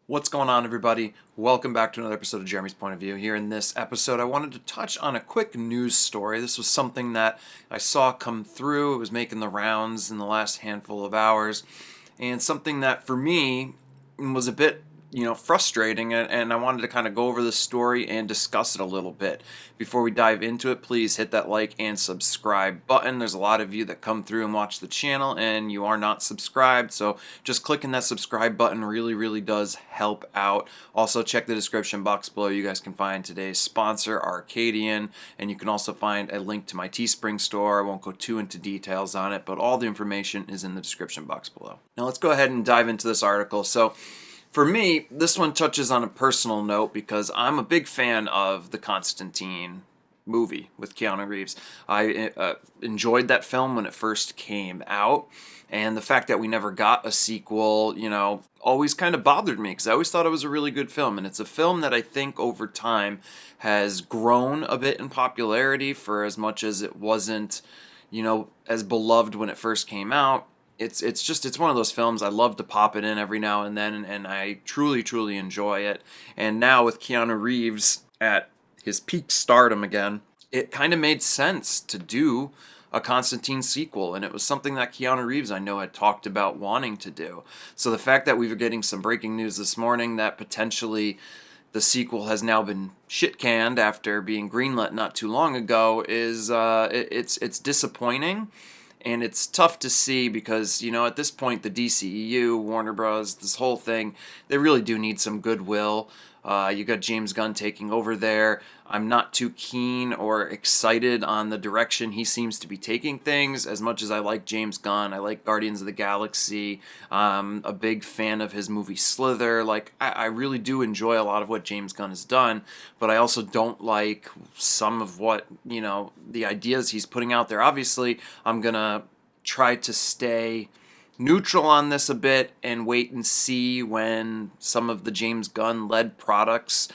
What's going on, everybody? Welcome back to another episode of Jeremy's Point of View. Here in this episode, I wanted to touch on a quick news story. This was something that I saw come through. It was making the rounds in the last handful of hours, and something that for me was a bit frustrating, and I wanted to kind of go over this story and discuss it a little bit. Before we dive into it, please hit that like and subscribe button. There's a lot of you that come through and watch the channel and you are not subscribed, so just clicking that subscribe button really does help out. Also, check the description box below. You guys can find today's sponsor, Arcadian, and you can also find a link to my Teespring store. I won't go too into details on it, but all the information is in the description box below. Now let's go ahead and dive into this article. So for me, this one touches on a personal note because I'm a big fan of the Constantine movie with Keanu Reeves. I enjoyed that film when it first came out, and the fact that we never got a sequel, always kind of bothered me because I always thought it was a really good film, and it's a film that I think over time has grown a bit in popularity for as much as it wasn't, as beloved when it first came out. It's one of those films I love to pop it in every now and then, and I truly enjoy it. And now with Keanu Reeves at his peak stardom again, it kind of made sense to do a Constantine sequel, and it was something that Keanu Reeves I know had talked about wanting to do. So the fact that we were getting some breaking news this morning that potentially the sequel has now been shit canned after being greenlit not too long ago is it's disappointing. And it's tough to see because, at this point, the DCEU, Warner Bros., this whole thing, they really do need some goodwill. You got James Gunn taking over there. I'm not too keen or excited on the direction he seems to be taking things. As much as I like James Gunn, I like Guardians of the Galaxy. I'm a big fan of his movie Slither. I really do enjoy a lot of what James Gunn has done, but I also don't like some of what, the ideas he's putting out there. Obviously, I'm going to try to stay neutral on this a bit and wait and see when some of the James Gunn led products,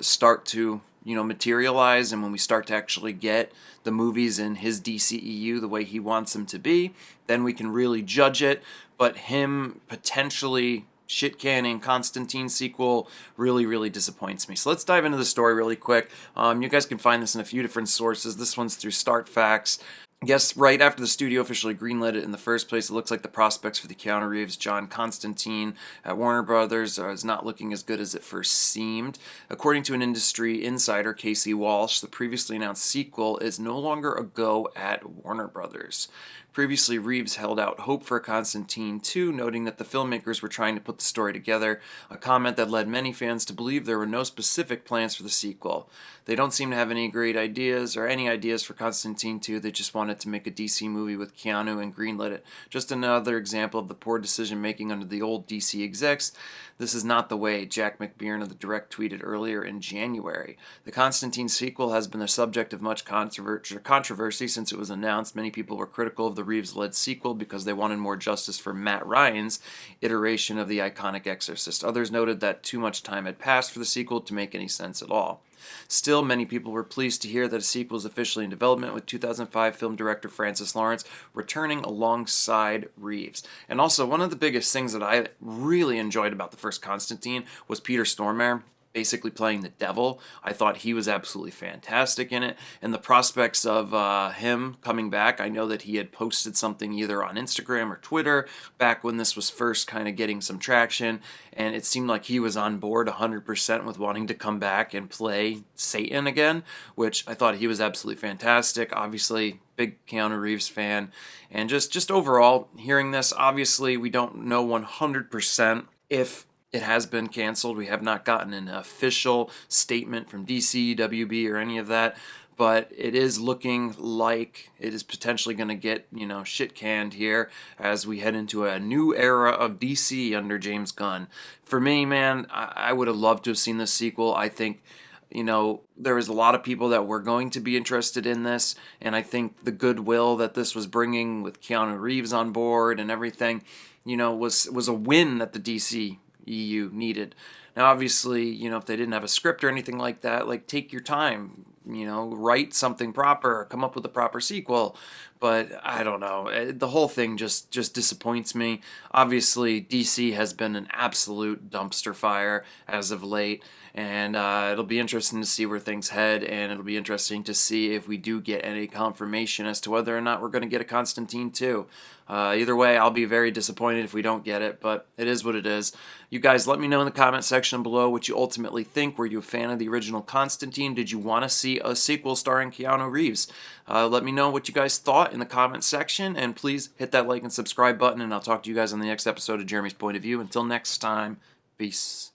start to, materialize, and when we start to actually get the movies in his DCEU the way he wants them to be, then we can really judge it. But him potentially shit canning Constantine sequel really disappoints me. So let's dive into the story really quick. You guys can find this in a few different sources. This one's through Start Facts. Yes, right after the studio officially greenlit it in the first place, it looks like the prospects for the Keanu Reeves John Constantine at Warner Brothers is not looking as good as it first seemed. According to an industry insider, Casey Walsh, the previously announced sequel is no longer a go at Warner Brothers. Previously, Reeves held out hope for Constantine 2, noting that the filmmakers were trying to put the story together, a comment that led many fans to believe there were no specific plans for the sequel. They don't seem to have any great ideas or any ideas for Constantine 2. They just wanted to make a DC movie with Keanu and greenlit it. Just another example of the poor decision making under the old DC execs. This is not the way, Jack McBearn of The Direct tweeted earlier in January. The Constantine sequel has been the subject of much controversy since it was announced. Many people were critical of the Reeves-led sequel because they wanted more justice for Matt Ryan's iteration of the iconic Exorcist. Others noted that too much time had passed for the sequel to make any sense at all. Still, many people were pleased to hear that a sequel is officially in development, with 2005 film director Francis Lawrence returning alongside Reeves. And also, one of the biggest things that I really enjoyed about the first Constantine was Peter Stormare basically playing the devil. I thought he was absolutely fantastic in it, and the prospects of him coming back, I know that he had posted something either on Instagram or Twitter back when this was first kind of getting some traction, and it seemed like he was on board 100% with wanting to come back and play Satan again, which I thought he was absolutely fantastic. Obviously, big Keanu Reeves fan, and just overall, hearing this, obviously we don't know 100% if it has been canceled. We have not gotten an official statement from DC, WB, or any of that, but it is looking like it is potentially going to get, shit canned here as we head into a new era of DC under James Gunn. For me, man, I would have loved to have seen this sequel. I think there was a lot of people that were going to be interested in this, and I think the goodwill that this was bringing with Keanu Reeves on board and everything, was a win that the DC EU needed. Now, obviously, if they didn't have a script or anything like that, take your time, write something proper, or come up with a proper sequel. But I don't know. The whole thing just disappoints me. Obviously, DC has been an absolute dumpster fire as of late, and it'll be interesting to see where things head, and it'll be interesting to see if we do get any confirmation as to whether or not we're going to get a Constantine 2. Either way, I'll be very disappointed if we don't get it, but it is what it is. You guys, let me know in the comment section below what you ultimately think. Were you a fan of the original Constantine? Did you want to see a sequel starring Keanu Reeves? Let me know what you guys thought in the comment section, and please hit that like and subscribe button, and I'll talk to you guys on the next episode of Jeremy's Point of View. Until next time, peace.